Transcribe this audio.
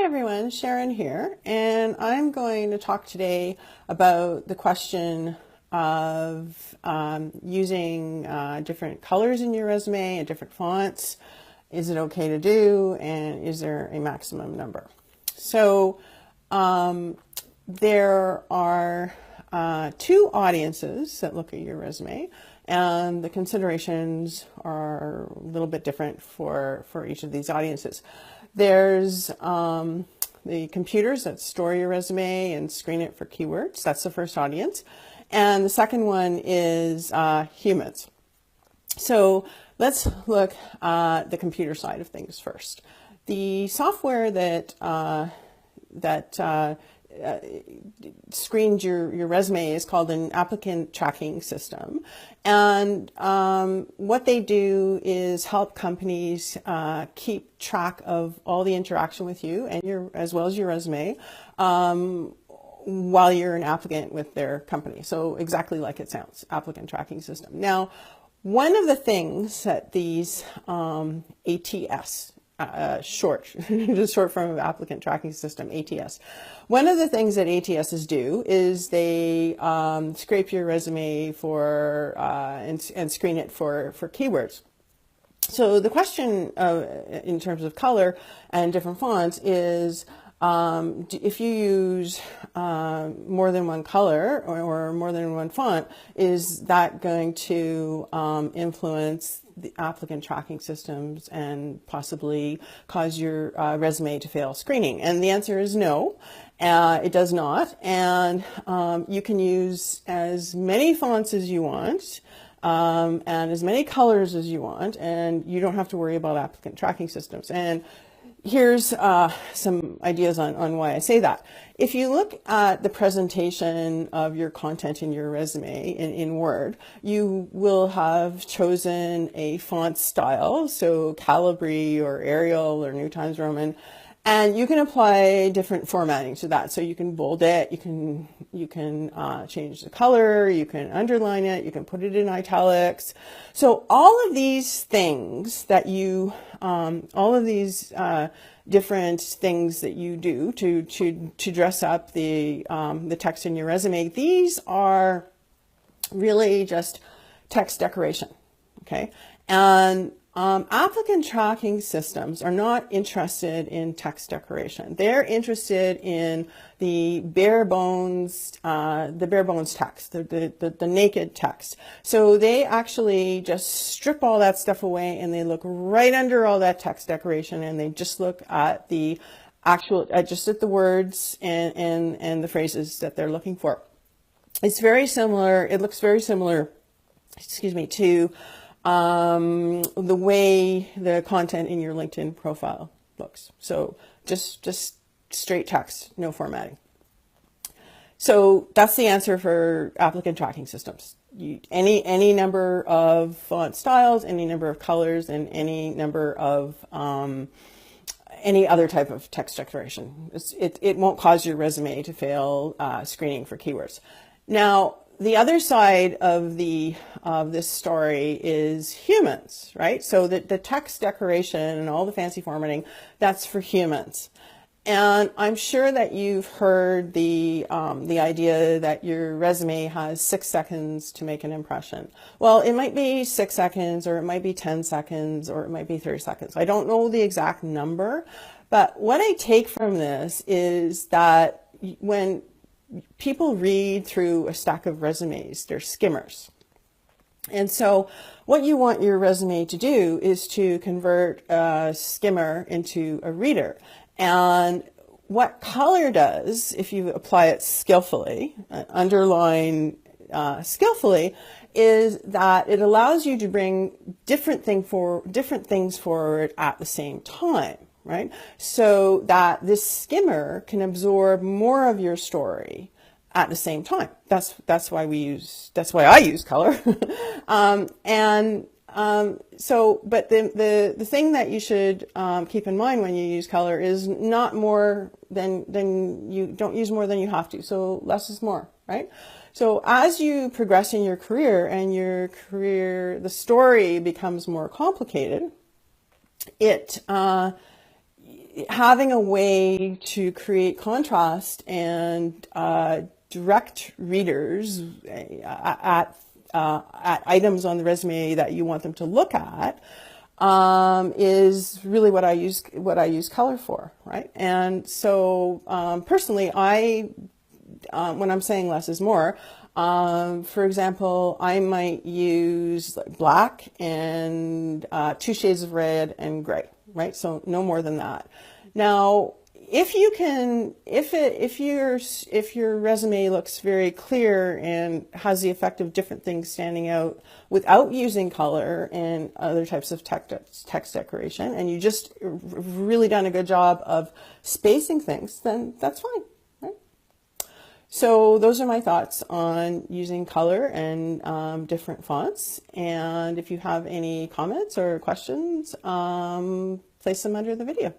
everyone, Sharon here, and I'm going to talk today about the question of using different colors in your resume and different fonts. Is it okay to do, and is there a maximum number? So there are two audiences that look at your resume, and the considerations are a little bit different for each of these audiences. There's the computers that store your resume and screen it for keywords. That's the first audience. And the second one is humans. So let's look at the computer side of things first. The software that screens your resume is called an applicant tracking system. And what they do is help companies keep track of all the interaction with you and as well as your resume while you're an applicant with their company. So exactly like it sounds, applicant tracking system. Now, one of the things that these ATS, the short form of applicant tracking system, ATS. One of the things that ATSs do is they scrape your resume for and screen it for keywords. So the question in terms of color and different fonts is if you use more than one color or more than one font, is that going to influence the applicant tracking systems and possibly cause your resume to fail screening? And the answer is no, it does not. And you can use as many fonts as you want and as many colors as you want, and you don't have to worry about applicant tracking systems. And here's some ideas on why I say that. If you look at the presentation of your content in your resume in Word, you will have chosen a font style, so Calibri or Arial or New Times Roman, and you can apply different formatting to that. So you can bold it, you can change the color, you can underline it, you can put it in italics. So all of these things that you, all of these different things that you do to dress up the text in your resume, these are really just text decoration, okay? And applicant tracking systems are not interested in text decoration. They're interested in the bare bones text, the naked text. So they actually just strip all that stuff away and they look right under all that text decoration, and they just look at the actual, just at the words and the phrases that they're looking for. It's very similar. It looks very similar, excuse me, to the way the content in your LinkedIn profile looks. So just straight text, no formatting. So that's the answer for applicant tracking systems. Any number of font styles, any number of colors, and any number of any other type of text decoration. It won't cause your resume to fail screening for keywords. Now, the other side of this story is humans, right? So the text decoration and all the fancy formatting, that's for humans. And I'm sure that you've heard the idea that your resume has 6 seconds to make an impression. Well, it might be 6 seconds, or it might be 10 seconds, or it might be 30 seconds. I don't know the exact number, but what I take from this is that when people read through a stack of resumes, they're skimmers. And so what you want your resume to do is to convert a skimmer into a reader. And what color does, if you apply it skillfully, underline skillfully, is that it allows you to bring different things forward at the same time. Right? So that this skimmer can absorb more of your story at the same time. That's why I use color. But the thing that you should keep in mind when you use color is not more than you don't use more than you have to. So less is more, right? So as you progress in your career and the having a way to create contrast and direct readers at items on the resume that you want them to look at is really what I use color for, right? And so personally, when I'm saying less is more, for example, I might use like black and 2 shades of red and gray, right? So no more than that. Now, if you can, if your resume looks very clear and has the effect of different things standing out without using color and other types of text decoration, and you just really done a good job of spacing things, then that's fine. So those are my thoughts on using color and different fonts. And if you have any comments or questions, place them under the video.